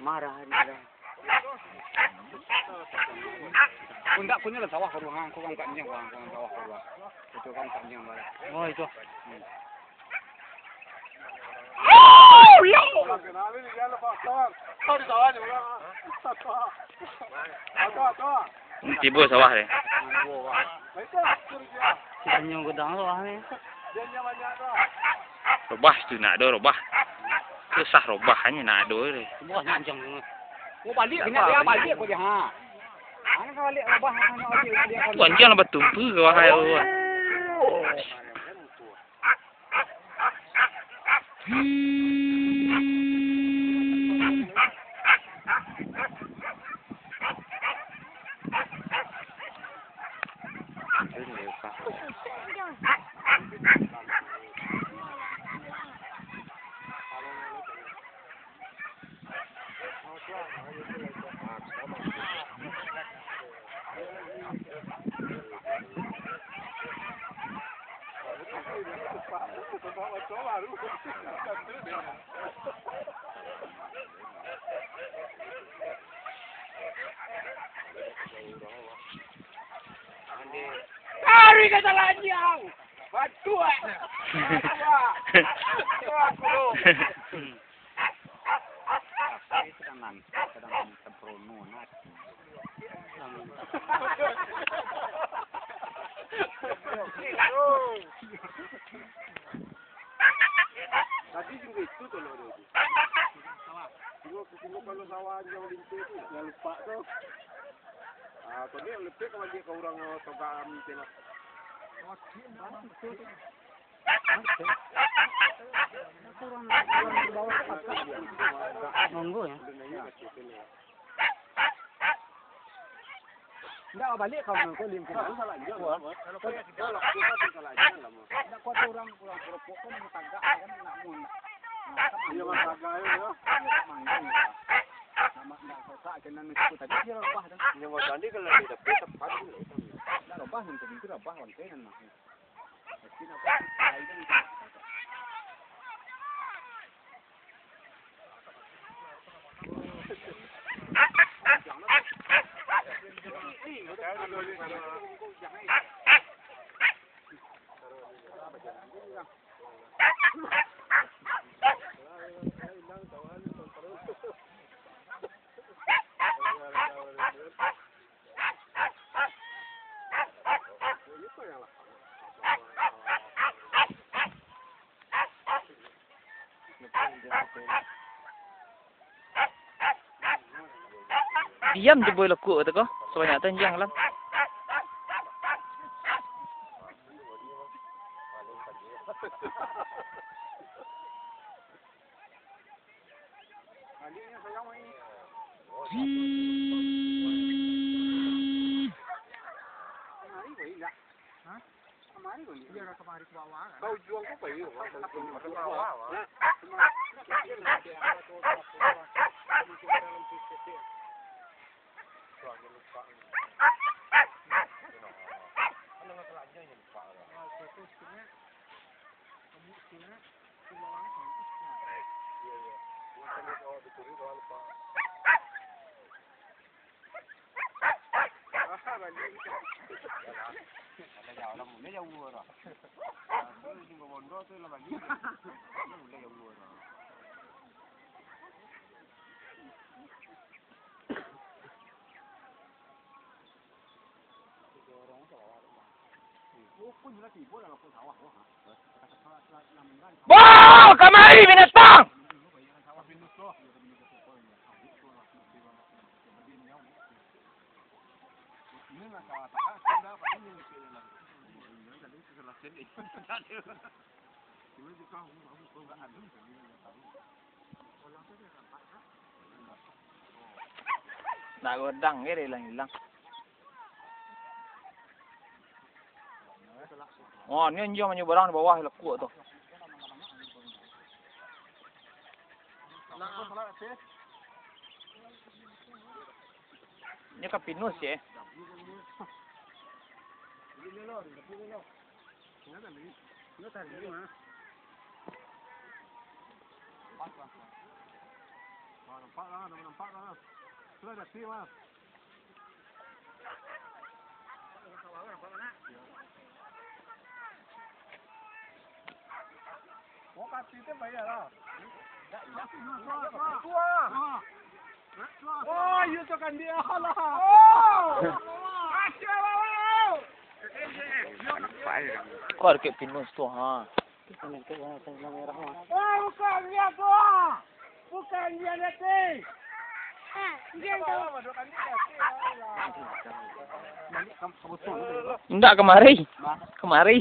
Marah. Enggak punya lah sawah ruang, kau kan katnya ruang sawah ruang. Itu kan katnya marah. Oh itu. Tiba sawah deh. Banyak gedang sawah ni. Robah tu nak ada robah. Susah robah hanya nak ada deh. Bukan anjing. Mau balik kena dia balik kau jangan. Ana kau balik robah ana balik dia kau. Tu anjing lah bertumpu ke wahai Allah. Cari kata lanjang. Batu ah. Sedang sembrono nak. Tadi juga itu tuh loh itu. Sawah. Tunggu kalau sawah yang lintu itu yang lupa tuh. Ah, tadi lebih kalau dia ke orang togaan tenak. Kurang bawah pasar dia. Monggo ya. Enggak balik kalau kau lim kita salah juga. Kalau kau kita salah aja lah. Enggak kau orang pulang keropok kan tagak kan enggak mun. Iya mas tagak ya. Nama enggak susah kena itu tadi dia robah kan. Yang mau tadi kalau di tepi tepat itu. Enggak robah untuk itu robah onte kan mah. Meski apa itu. Diam je boleh lekuk tu kau. Sebanyak tanjang lah. Kau jual apa ya? Wow, kamari binatang! Nak godang ke dia hilang. Oh, ni anjing punya barang di bawah lekuk tu. Ni kan pinus ya. nampak lah. Sudah ada sih, Mas. Oh, kasih itu bayar lah. Oh, itu kan dia lah. Oh! Kasih lah. Kau ada kayak pinus tu, ha. Oh, bukan dia tuh. Bukan dia nanti. Dia tu. Enggak kemari. Kemari.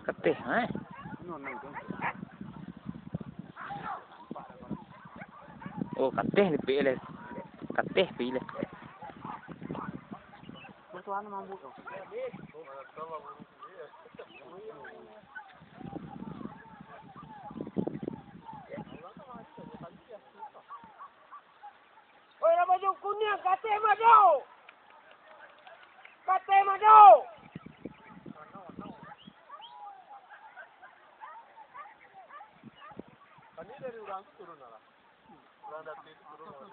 Ketih, ha. Oh, ketih ni pilih. Ketih pilih. Oi, maju kuning, kate maju. Kate maju. Tadi dari orang itu turun lah. Orang dari itu turun lah.